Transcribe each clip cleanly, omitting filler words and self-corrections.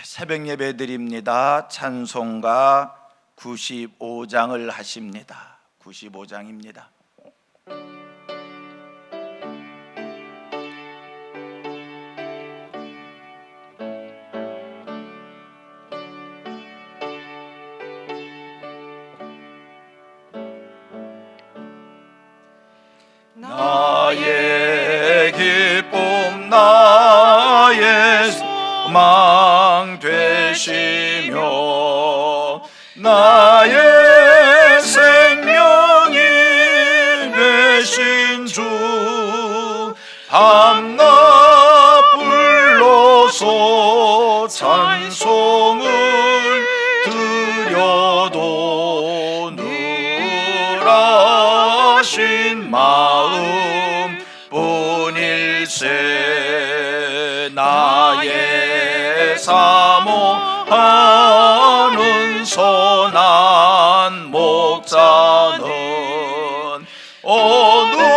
새벽 예배 드립니다. 찬송가 95장을 하십니다. 95장입니다. 나의 기쁨 나의 소망 되시며 나의 생명이 되신 주 밤낮 불러서 찬송을 드려도 늘 하신 마음 뿐일세. 나의 사모하는 선한 목자는 어두웠다운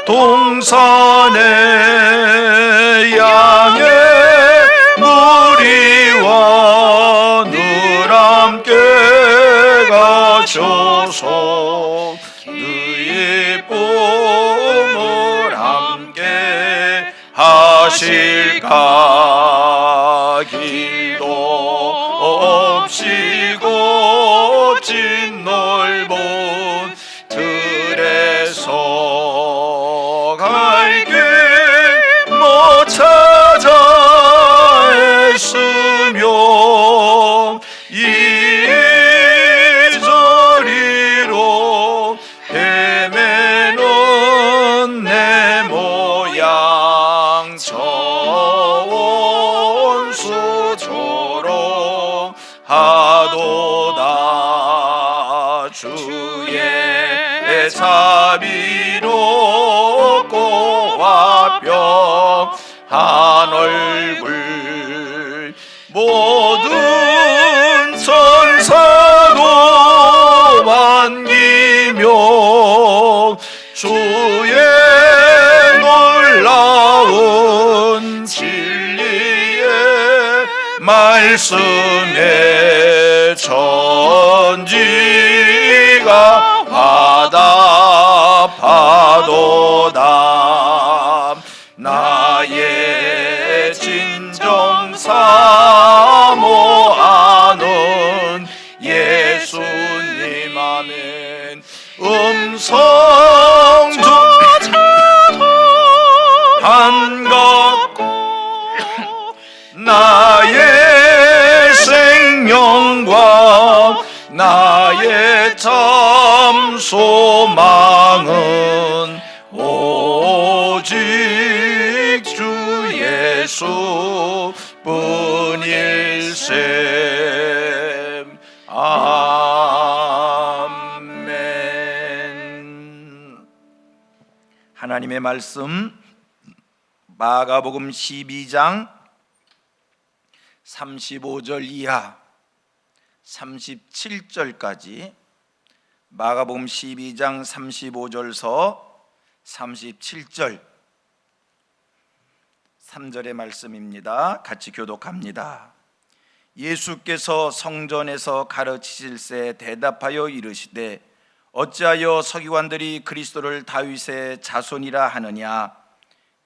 동산에 양의 무리와 늘 함께 가셔서 그의 봄을 함께 하실까. 길도 없이 곱진 넓은 들에서 갈 길 못 찾아 애쓰며 이저리로 헤매는 내 모양 저 원수처럼 하도다. 주의 자비롭고 화평한 얼굴 모든 천사도 반기며 주의 놀라운 진리의 말씀에 천지가 화답하도다. 나의 진정 사모하는 예수님 아멘. 음성조차도 반갑고 나의 생명과 나의 참 소망은 오직 주 예수 뿐일세. 아멘. 하나님의 말씀 마가복음 12장 35절 이하 37절까지 마가복음 12장 35절서 37절 3절의 말씀입니다. 같이 교독합니다. 예수께서 성전에서 가르치실새 대답하여 이르시되 어찌하여 서기관들이 그리스도를 다윗의 자손이라 하느냐.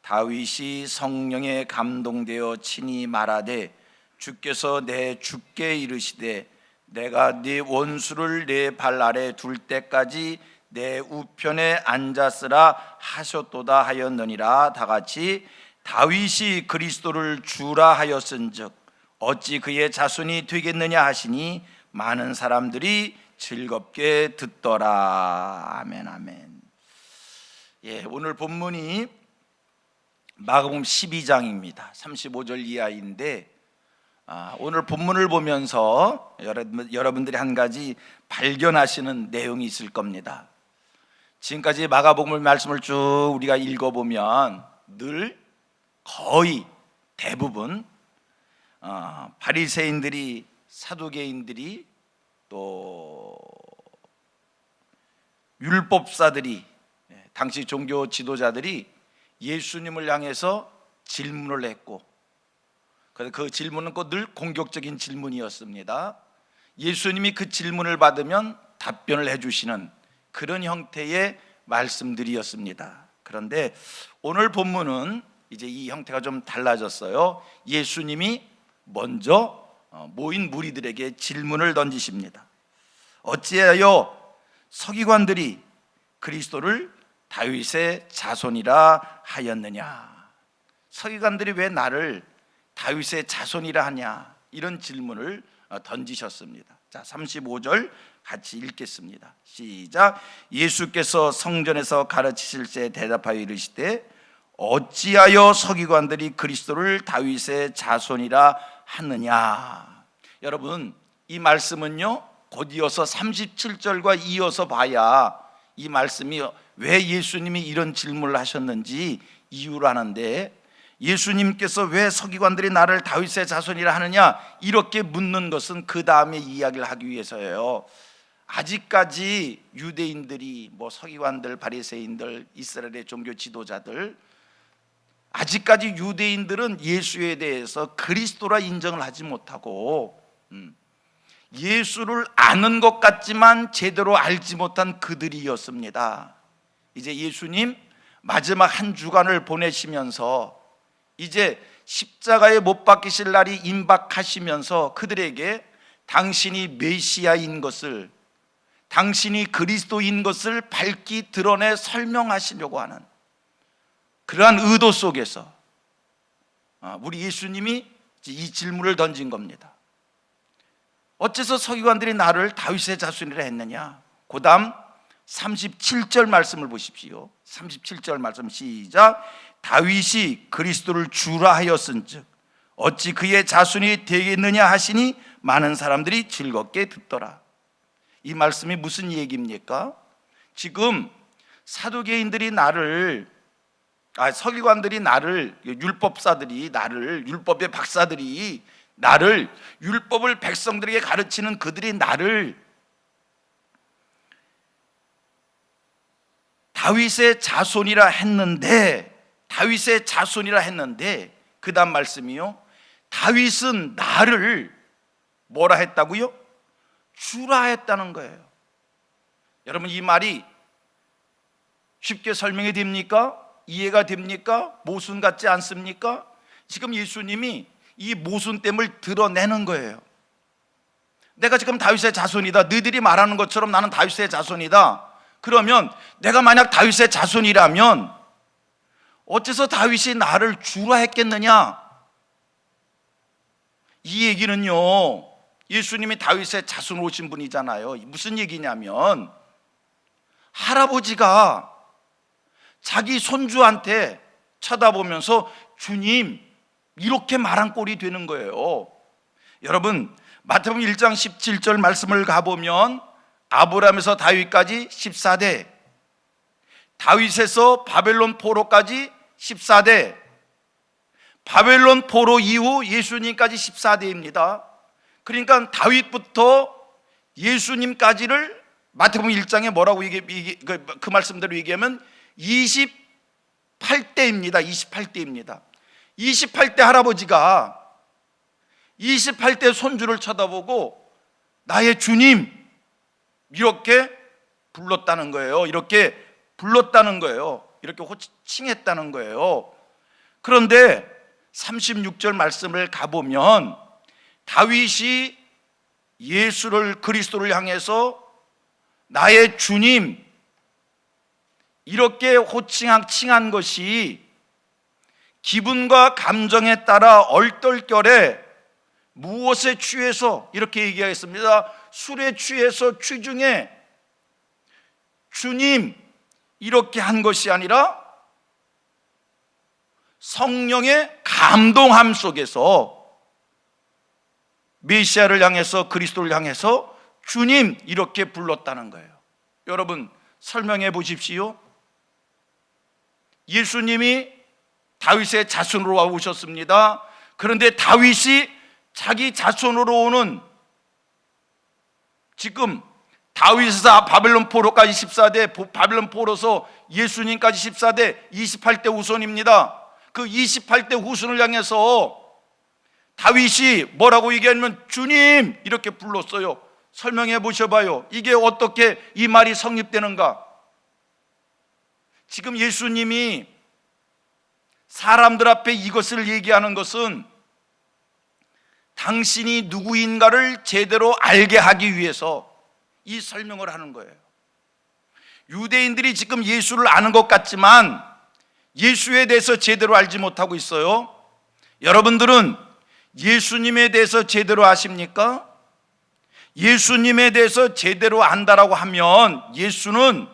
다윗이 성령에 감동되어 친히 말하되 주께서 내 주께 이르시되 내가 네 원수를 네 발 아래 둘 때까지 내 우편에 앉았으라 하셨도다 하였느니라. 다같이 다윗이 그리스도를 주라 하였은즉 어찌 그의 자손이 되겠느냐 하시니 많은 사람들이 즐겁게 듣더라. 아멘 아멘. 오늘 본문이 마가복음 12장입니다 35절 이하인데 오늘 본문을 보면서 여러분들이 한 가지 발견하시는 내용이 있을 겁니다. 지금까지 마가복음 말씀을 쭉 우리가 읽어보면 늘 거의 대부분 바리새인들이, 사두개인들이, 또 율법사들이, 당시 종교 지도자들이 예수님을 향해서 질문을 했고, 그 질문은 꼭 늘 공격적인 질문이었습니다. 예수님이 그 질문을 받으면 답변을 해주시는 그런 형태의 말씀들이었습니다. 그런데 오늘 본문은 이제 이 형태가 좀 달라졌어요. 예수님이 먼저 모인 무리들에게 질문을 던지십니다. 어찌하여 서기관들이 그리스도를 다윗의 자손이라 하였느냐? 서기관들이 왜 나를 다윗의 자손이라 하냐? 이런 질문을 던지셨습니다. 자, 35절 같이 읽겠습니다. 시작. 예수께서 성전에서 가르치실 때 대답하여 이르시되 어찌하여 서기관들이 그리스도를 다윗의 자손이라 하느냐? 여러분, 이 말씀은요 곧 이어서 37절과 이어서 봐야 이 말씀이 왜 예수님이 이런 질문을 하셨는지 이유를 아는데, 예수님께서 왜 서기관들이 나를 다윗의 자손이라 하느냐 이렇게 묻는 것은 그 다음에 이야기를 하기 위해서예요. 아직까지 유대인들이 서기관들, 바리새인들, 이스라엘의 종교 지도자들, 아직까지 유대인들은 예수에 대해서 그리스도라 인정을 하지 못하고 예수를 아는 것 같지만 제대로 알지 못한 그들이었습니다. 이제 예수님 마지막 한 주간을 보내시면서 이제 십자가에 못 박히실 날이 임박하시면서 그들에게 당신이 메시아인 것을, 당신이 그리스도인 것을 밝히 드러내 설명하시려고 하는 그러한 의도 속에서 우리 예수님이 이 질문을 던진 겁니다. 어째서 서기관들이 나를 다윗의 자손이라 했느냐? 그 다음 37절 말씀을 보십시오. 37절 말씀 시작. 다윗이 그리스도를 주라 하였은즉 어찌 그의 자손이 되겠느냐 하시니 많은 사람들이 즐겁게 듣더라. 이 말씀이 무슨 얘기입니까? 지금 사두개인들이 서기관들이 나를, 율법사들이 나를, 율법의 박사들이 나를, 율법을 백성들에게 가르치는 그들이 나를 다윗의 자손이라 했는데, 그 다음 말씀이요, 다윗은 나를 뭐라 했다고요? 주라 했다는 거예요. 여러분, 이 말이 쉽게 설명이 됩니까? 이해가 됩니까? 모순 같지 않습니까? 지금 예수님이 이 모순됨을 드러내는 거예요. 내가 지금 다윗의 자손이다, 너희들이 말하는 것처럼 나는 다윗의 자손이다. 그러면 내가 만약 다윗의 자손이라면 어째서 다윗이 나를 주라 했겠느냐? 이 얘기는요, 예수님이 다윗의 자손으로 오신 분이잖아요. 무슨 얘기냐면 할아버지가 자기 손주한테 쳐다보면서 주님 이렇게 말한 꼴이 되는 거예요. 여러분, 마태복음 1장 17절 말씀을 가보면 아브라함에서 다윗까지 14대, 다윗에서 바벨론 포로까지 14대, 바벨론 포로 이후 예수님까지 14대입니다. 그러니까 다윗부터 예수님까지를 마태복음 1장에 뭐라고 그 말씀대로 얘기하면 28대입니다. 28대입니다. 28대 할아버지가 28대 손주를 쳐다보고 나의 주님 이렇게 불렀다는 거예요. 이렇게 호칭했다는 거예요. 그런데 36절 말씀을 가보면 다윗이 예수를, 그리스도를 향해서 나의 주님 이렇게 호칭한 것이 기분과 감정에 따라 얼떨결에 무엇에 취해서 이렇게 얘기하겠습니다. 술에 취해서 취중에 주님 이렇게 한 것이 아니라 성령의 감동함 속에서 메시아를 향해서, 그리스도를 향해서 주님 이렇게 불렀다는 거예요. 여러분, 설명해 보십시오. 예수님이 다윗의 자손으로 오셨습니다. 그런데 다윗이 자기 자손으로 오는, 지금 다윗에서 바벨론 포로까지 14대, 바벨론 포로서 예수님까지 14대, 28대 우선입니다. 그 28대 후손을 향해서 다윗이 뭐라고 얘기하냐면 주님 이렇게 불렀어요. 설명해 보셔봐요. 이게 어떻게 이 말이 성립되는가? 지금 예수님이 사람들 앞에 이것을 얘기하는 것은 당신이 누구인가를 제대로 알게 하기 위해서 이 설명을 하는 거예요. 유대인들이 지금 예수를 아는 것 같지만 예수에 대해서 제대로 알지 못하고 있어요. 여러분들은 예수님에 대해서 제대로 아십니까? 예수님에 대해서 제대로 안다라고 하면 예수는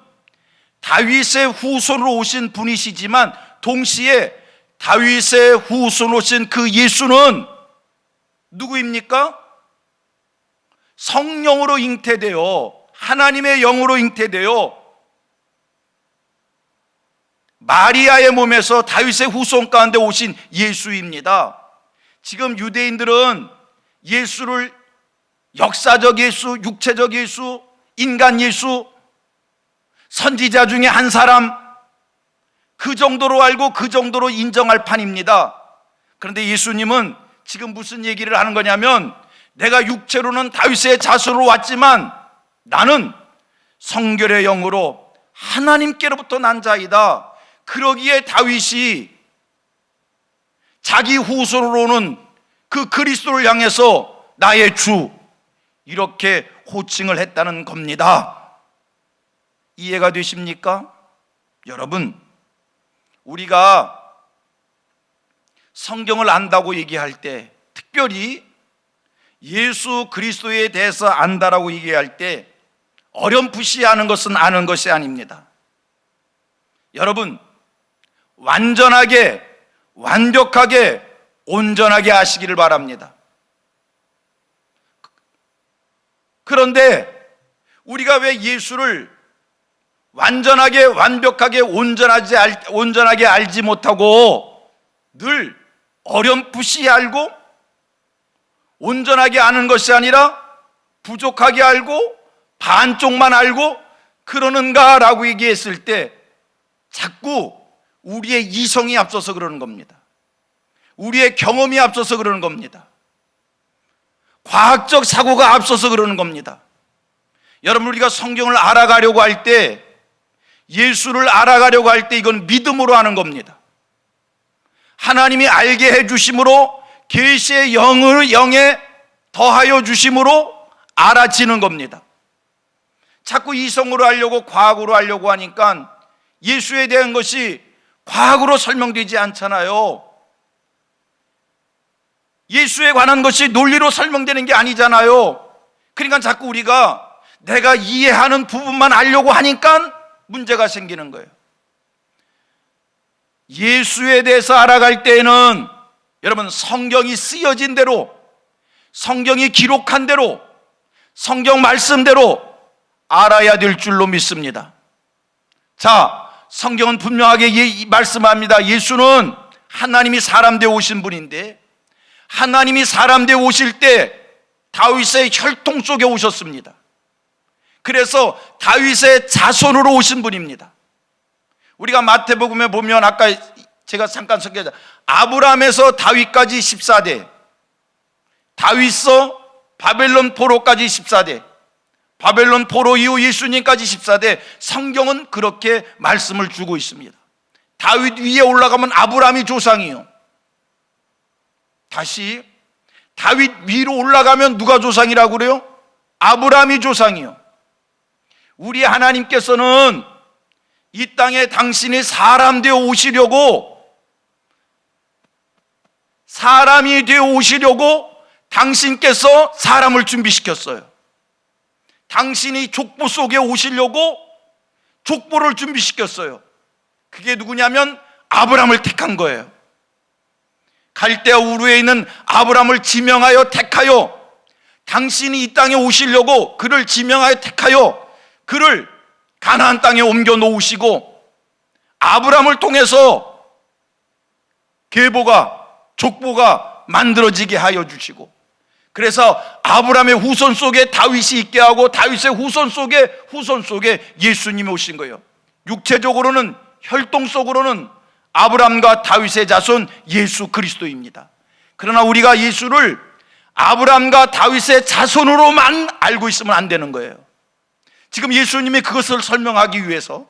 다윗의 후손으로 오신 분이시지만 동시에 다윗의 후손으로 오신 그 예수는 누구입니까? 성령으로 잉태되어 하나님의 영으로 잉태되어 마리아의 몸에서 다윗의 후손 가운데 오신 예수입니다. 지금 유대인들은 예수를 역사적 예수, 육체적 예수, 인간 예수, 선지자 중에 한 사람, 그 정도로 알고 그 정도로 인정할 판입니다. 그런데 예수님은 지금 무슨 얘기를 하는 거냐면 내가 육체로는 다윗의 자손으로 왔지만 나는 성결의 영으로 하나님께로부터 난 자이다. 그러기에 다윗이 자기 후손으로는 그 그리스도를 향해서 나의 주 이렇게 호칭을 했다는 겁니다. 이해가 되십니까? 여러분, 우리가 성경을 안다고 얘기할 때, 특별히 예수 그리스도에 대해서 안다라고 얘기할 때 어렴풋이 아는 것은 아는 것이 아닙니다. 여러분, 완전하게, 완벽하게, 온전하게 아시기를 바랍니다. 그런데 우리가 왜 예수를 완전하게, 완벽하게, 온전하게 알지 못하고 늘 어렴풋이 알고 온전하게 아는 것이 아니라 부족하게 알고 반쪽만 알고 그러는가라고 얘기했을 때 자꾸 우리의 이성이 앞서서 그러는 겁니다. 우리의 경험이 앞서서 그러는 겁니다. 과학적 사고가 앞서서 그러는 겁니다. 여러분, 우리가 성경을 알아가려고 할 때, 예수를 알아가려고 할 때 이건 믿음으로 하는 겁니다. 하나님이 알게 해주심으로 계시의 영에 더하여 주심으로 알아지는 겁니다. 자꾸 이성으로 하려고 과학으로 하려고 하니까 예수에 대한 것이 과학으로 설명되지 않잖아요. 예수에 관한 것이 논리로 설명되는 게 아니잖아요. 그러니까 자꾸 우리가 내가 이해하는 부분만 알려고 하니까 문제가 생기는 거예요. 예수에 대해서 알아갈 때에는 여러분, 성경이 쓰여진 대로, 성경이 기록한 대로, 성경 말씀대로 알아야 될 줄로 믿습니다. 자, 성경은 분명하게 말씀합니다. 예수는 하나님이 사람 되어 오신 분인데, 하나님이 사람 되어 오실 때 다윗의 혈통 속에 오셨습니다. 그래서 다윗의 자손으로 오신 분입니다. 우리가 마태복음에 보면 아까 제가 잠깐 소개했죠. 아브라함에서 다윗까지 14대, 다윗서 바벨론 포로까지 14대, 바벨론 포로 이후 예수님까지 14대, 성경은 그렇게 말씀을 주고 있습니다. 다윗 위에 올라가면 아브라함이 조상이요. 다시 다윗 위로 올라가면 누가 조상이라고 그래요? 아브라함이 조상이요. 우리 하나님께서는 이 땅에 당신이 사람 되어 오시려고, 사람이 되어 오시려고 당신께서 사람을 준비시켰어요. 당신이 족보 속에 오시려고 족보를 준비시켰어요. 그게 누구냐면 아브라함을 택한 거예요. 갈대아 우르에 있는 아브라함을 지명하여 택하여 당신이 이 땅에 오시려고 그를 지명하여 택하여 그를 가나안 땅에 옮겨 놓으시고 아브라함을 통해서 계보가, 족보가 만들어지게 하여 주시고, 그래서 아브라함의 후손 속에 다윗이 있게 하고 다윗의 후손 속에 예수님이 오신 거예요. 육체적으로는, 혈통 속으로는 아브라함과 다윗의 자손 예수 그리스도입니다. 그러나 우리가 예수를 아브라함과 다윗의 자손으로만 알고 있으면 안 되는 거예요. 지금 예수님이 그것을 설명하기 위해서,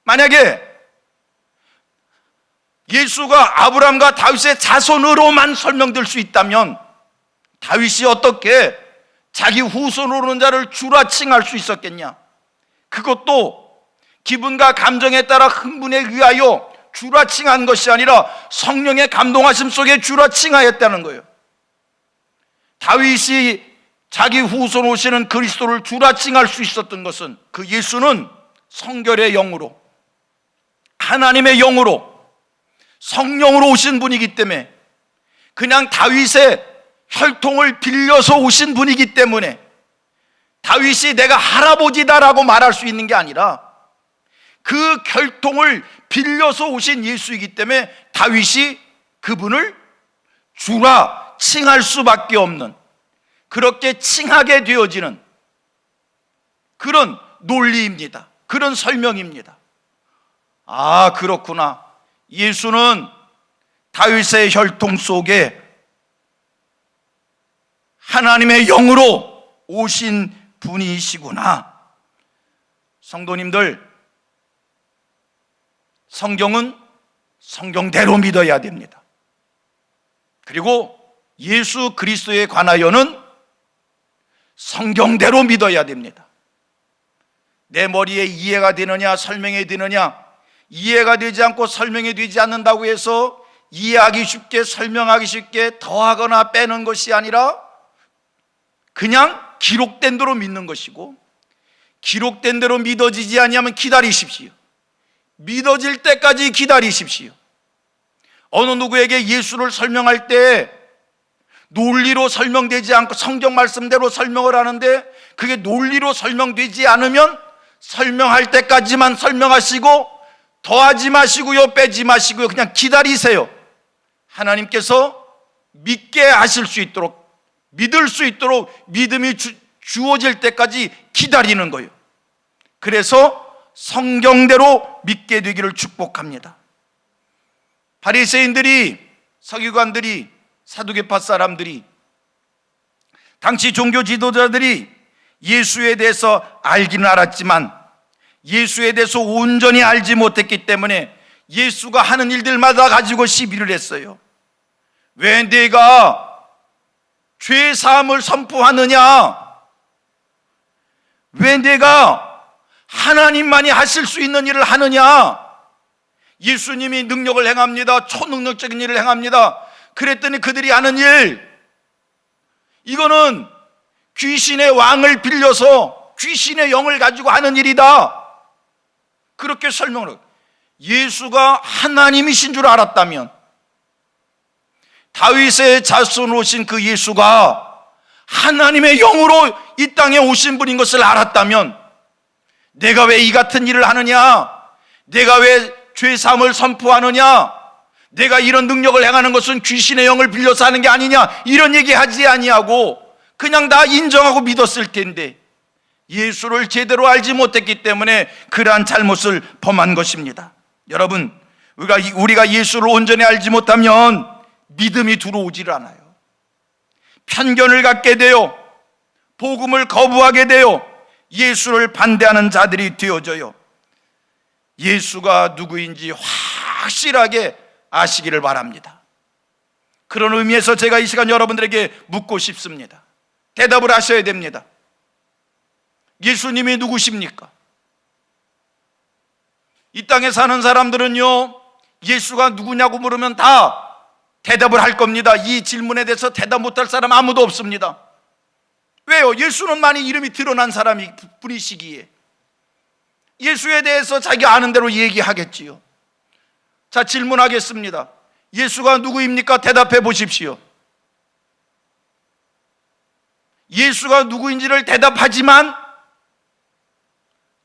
만약에 예수가 아브라함과 다윗의 자손으로만 설명될 수 있다면 다윗이 어떻게 자기 후손으로 오는 자를 주라 칭할 수 있었겠냐? 그것도 기분과 감정에 따라 흥분에 의하여 주라 칭한 것이 아니라 성령의 감동하심 속에 주라 칭하였다는 거예요. 다윗이 자기 후손 오시는 그리스도를 주라 칭할 수 있었던 것은, 그 예수는 성결의 영으로, 하나님의 영으로, 성령으로 오신 분이기 때문에, 그냥 다윗의 혈통을 빌려서 오신 분이기 때문에 다윗이 내가 할아버지다라고 말할 수 있는 게 아니라 그 혈통을 빌려서 오신 예수이기 때문에 다윗이 그분을 주라 칭할 수밖에 없는, 그렇게 칭하게 되어지는 그런 논리입니다. 그런 설명입니다. 아, 그렇구나. 예수는 다윗의 혈통 속에 하나님의 영으로 오신 분이시구나. 성도님들, 성경은 성경대로 믿어야 됩니다. 그리고 예수 그리스도에 관하여는 성경대로 믿어야 됩니다. 내 머리에 이해가 되느냐 설명이 되느냐, 이해가 되지 않고 설명이 되지 않는다고 해서 이해하기 쉽게 설명하기 쉽게 더하거나 빼는 것이 아니라 그냥 기록된 대로 믿는 것이고, 기록된 대로 믿어지지 아니하면 기다리십시오. 믿어질 때까지 기다리십시오. 어느 누구에게 예수를 설명할 때 논리로 설명되지 않고 성경 말씀대로 설명을 하는데, 그게 논리로 설명되지 않으면 설명할 때까지만 설명하시고 더하지 마시고요, 빼지 마시고요, 그냥 기다리세요. 하나님께서 믿게 하실 수 있도록, 믿을 수 있도록 믿음이 주어질 때까지 기다리는 거예요. 그래서 성경대로 믿게 되기를 축복합니다. 바리새인들이, 서기관들이, 사두개파 사람들이, 당시 종교 지도자들이 예수에 대해서 알기는 알았지만 예수에 대해서 온전히 알지 못했기 때문에 예수가 하는 일들마다 가지고 시비를 했어요. 왜 내가 죄 사함을 선포하느냐? 왜 내가 하나님만이 하실 수 있는 일을 하느냐? 예수님이 능력을 행합니다. 초능력적인 일을 행합니다. 그랬더니 그들이 하는 일, 이거는 귀신의 왕을 빌려서 귀신의 영을 가지고 하는 일이다. 그렇게 설명을 해요. 예수가 하나님이신 줄 알았다면, 다윗의 자손으로 오신 그 예수가 하나님의 영으로 이 땅에 오신 분인 것을 알았다면, 내가 왜 이 같은 일을 하느냐? 내가 왜 죄사함을 선포하느냐? 내가 이런 능력을 행하는 것은 귀신의 영을 빌려서 하는 게 아니냐? 이런 얘기 하지 아니하고 그냥 다 인정하고 믿었을 텐데, 예수를 제대로 알지 못했기 때문에 그러한 잘못을 범한 것입니다. 여러분, 우리가 예수를 온전히 알지 못하면 믿음이 들어오질 않아요. 편견을 갖게 되어 복음을 거부하게 되어 예수를 반대하는 자들이 되어져요. 예수가 누구인지 확실하게 아시기를 바랍니다. 그런 의미에서 제가 이 시간 여러분들에게 묻고 싶습니다. 대답을 하셔야 됩니다. 예수님이 누구십니까? 이 땅에 사는 사람들은요, 예수가 누구냐고 물으면 다 대답을 할 겁니다. 이 질문에 대해서 대답 못할 사람 아무도 없습니다. 왜요? 예수는 많이 이름이 드러난 사람이 분이시기에 예수에 대해서 자기가 아는 대로 얘기하겠지요. 자, 질문하겠습니다. 예수가 누구입니까? 대답해 보십시오. 예수가 누구인지를 대답하지만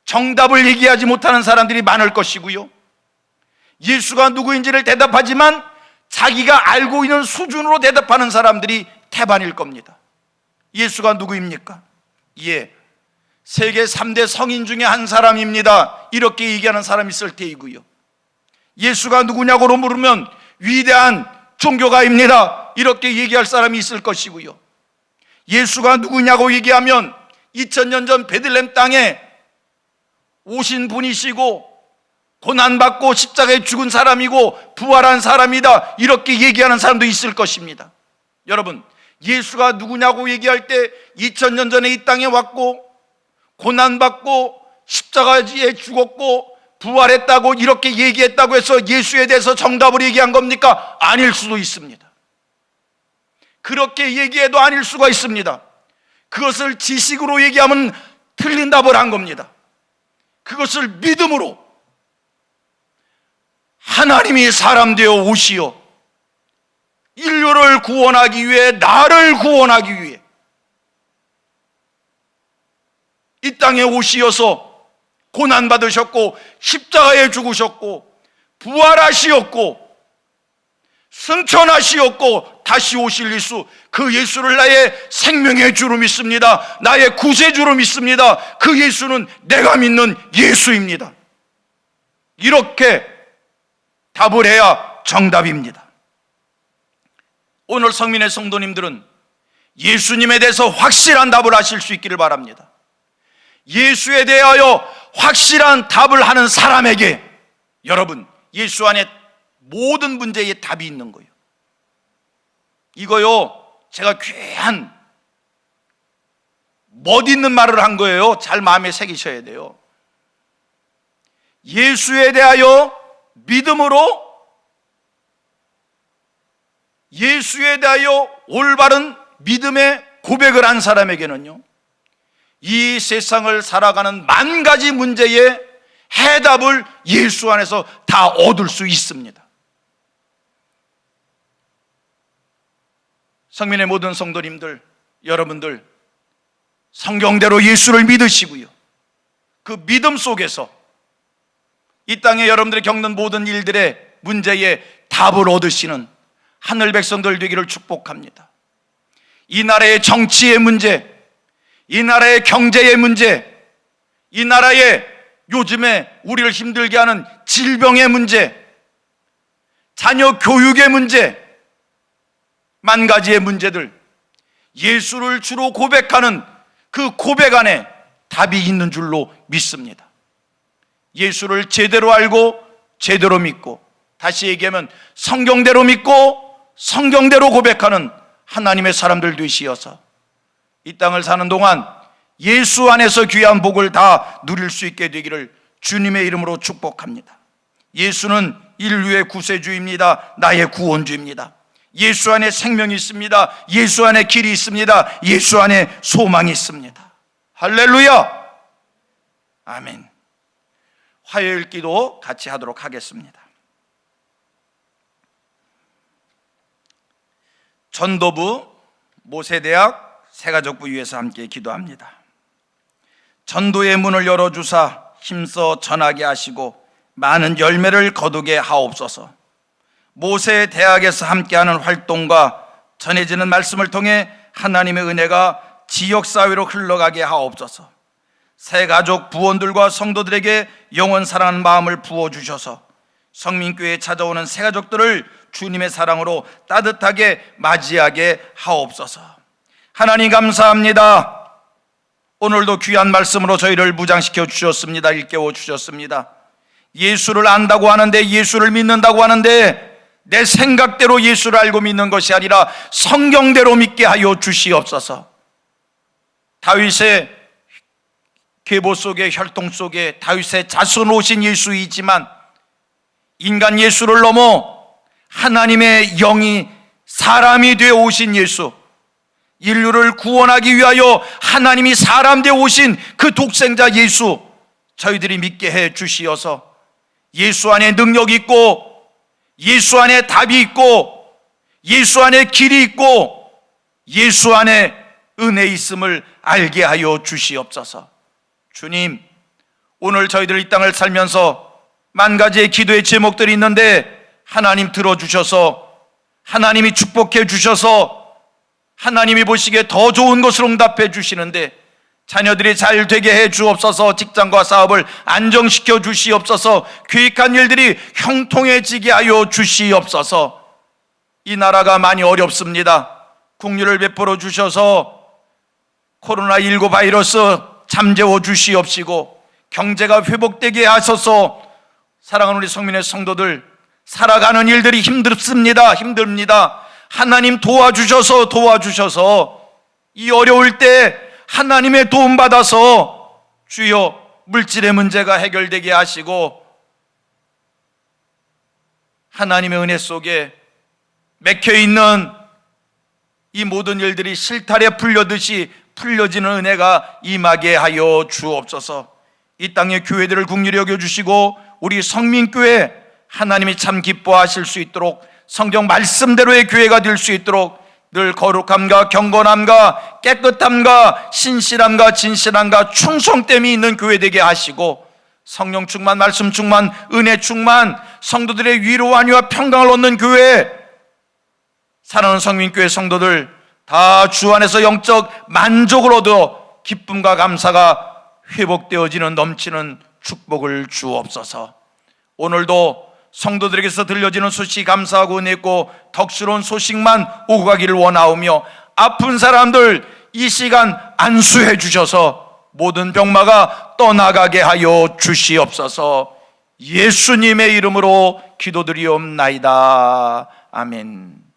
정답을 얘기하지 못하는 사람들이 많을 것이고요, 예수가 누구인지를 대답하지만 자기가 알고 있는 수준으로 대답하는 사람들이 태반일 겁니다. 예수가 누구입니까? 예, 세계 3대 성인 중에 한 사람입니다. 이렇게 얘기하는 사람이 있을 테이고요, 예수가 누구냐고 물으면 위대한 종교가입니다, 이렇게 얘기할 사람이 있을 것이고요. 예수가 누구냐고 얘기하면 2000년 전 베들레헴 땅에 오신 분이시고 고난받고 십자가에 죽은 사람이고 부활한 사람이다, 이렇게 얘기하는 사람도 있을 것입니다. 여러분, 예수가 누구냐고 얘기할 때 2000년 전에 이 땅에 왔고 고난받고 십자가에 죽었고 부활했다고 이렇게 얘기했다고 해서 예수에 대해서 정답을 얘기한 겁니까? 아닐 수도 있습니다. 그렇게 얘기해도 아닐 수가 있습니다. 그것을 지식으로 얘기하면 틀린 답을 한 겁니다. 그것을 믿음으로 하나님이 사람 되어 오시어 인류를 구원하기 위해, 나를 구원하기 위해 이 땅에 오시어서 고난받으셨고 십자가에 죽으셨고 부활하시었고 승천하시었고 다시 오실 예수, 그 예수를 나의 생명의 주로 믿습니다. 나의 구세주로 믿습니다. 그 예수는 내가 믿는 예수입니다. 이렇게 답을 해야 정답입니다. 오늘 성민의 성도님들은 예수님에 대해서 확실한 답을 하실 수 있기를 바랍니다. 예수에 대하여 확실한 답을 하는 사람에게 여러분, 예수 안에 모든 문제에 답이 있는 거예요. 이거요, 제가 귀한 멋있는 말을 한 거예요. 잘 마음에 새기셔야 돼요. 예수에 대하여 믿음으로, 예수에 대하여 올바른 믿음의 고백을 한 사람에게는요, 이 세상을 살아가는 만 가지 문제의 해답을 예수 안에서 다 얻을 수 있습니다. 성민의 모든 성도님들, 여러분들 성경대로 예수를 믿으시고요, 그 믿음 속에서 이 땅에 여러분들이 겪는 모든 일들의 문제에 답을 얻으시는 하늘 백성들 되기를 축복합니다. 이 나라의 정치의 문제, 이 나라의 경제의 문제, 이 나라의 요즘에 우리를 힘들게 하는 질병의 문제, 자녀 교육의 문제, 만 가지의 문제들, 예수를 주로 고백하는 그 고백 안에 답이 있는 줄로 믿습니다. 예수를 제대로 알고 제대로 믿고, 다시 얘기하면 성경대로 믿고 성경대로 고백하는 하나님의 사람들 되시어서 이 땅을 사는 동안 예수 안에서 귀한 복을 다 누릴 수 있게 되기를 주님의 이름으로 축복합니다. 예수는 인류의 구세주입니다. 나의 구원주입니다. 예수 안에 생명이 있습니다. 예수 안에 길이 있습니다. 예수 안에 소망이 있습니다. 할렐루야! 아멘. 화요일 기도 같이 하도록 하겠습니다. 전도부, 모세대학, 새가족부 위해서 함께 기도합니다. 전도의 문을 열어주사 힘써 전하게 하시고 많은 열매를 거두게 하옵소서. 모세대학에서 함께하는 활동과 전해지는 말씀을 통해 하나님의 은혜가 지역사회로 흘러가게 하옵소서. 새가족 부원들과 성도들에게 영원 사랑하는 마음을 부어주셔서 성민교회에 찾아오는 새가족들을 주님의 사랑으로 따뜻하게 맞이하게 하옵소서. 하나님 감사합니다. 오늘도 귀한 말씀으로 저희를 무장시켜 주셨습니다. 일깨워 주셨습니다. 예수를 안다고 하는데, 예수를 믿는다고 하는데 내 생각대로 예수를 알고 믿는 것이 아니라 성경대로 믿게 하여 주시옵소서. 다윗의 계보 속에, 혈통 속에 다윗의 자손 오신 예수이지만 인간 예수를 넘어 하나님의 영이 사람이 되어 오신 예수, 인류를 구원하기 위하여 하나님이 사람 되어 오신 그 독생자 예수, 저희들이 믿게 해 주시어서 예수 안에 능력이 있고 예수 안에 답이 있고 예수 안에 길이 있고 예수 안에 은혜 있음을 알게 하여 주시옵소서. 주님, 오늘 저희들 이 땅을 살면서 만 가지의 기도의 제목들이 있는데 하나님 들어주셔서, 하나님이 축복해 주셔서, 하나님이 보시기에 더 좋은 것을 응답해 주시는데 자녀들이 잘 되게 해 주옵소서. 직장과 사업을 안정시켜 주시옵소서. 귀익한 일들이 형통해지게 하여 주시옵소서. 이 나라가 많이 어렵습니다. 국류를 베풀어 주셔서 코로나19 바이러스 잠재워 주시옵시고 경제가 회복되게 하셔서 사랑하는 우리 성민의 성도들, 살아가는 일들이 힘듭니다. 하나님 도와주셔서 이 어려울 때 하나님의 도움 받아서 주여 물질의 문제가 해결되게 하시고 하나님의 은혜 속에 맥혀있는 이 모든 일들이 실타래 풀려듯이 풀려지는 은혜가 임하게 하여 주옵소서. 이 땅의 교회들을 긍휼히 여겨주시고 우리 성민교회 하나님이 참 기뻐하실 수 있도록 성경 말씀대로의 교회가 될 수 있도록 늘 거룩함과 경건함과 깨끗함과 신실함과 진실함과 충성됨이 있는 교회 되게 하시고 성령 충만, 말씀 충만, 은혜 충만, 성도들의 위로와 안위와 평강을 얻는 교회, 사랑하는 성민교회 성도들 다 주 안에서 영적 만족을 얻어 기쁨과 감사가 회복되어지는 넘치는 축복을 주옵소서. 오늘도 성도들에게서 들려지는 소식이 감사하고 은혜있고 덕스러운 소식만 오고 가기를 원하오며 아픈 사람들 이 시간 안수해 주셔서 모든 병마가 떠나가게 하여 주시옵소서. 예수님의 이름으로 기도드리옵나이다. 아멘.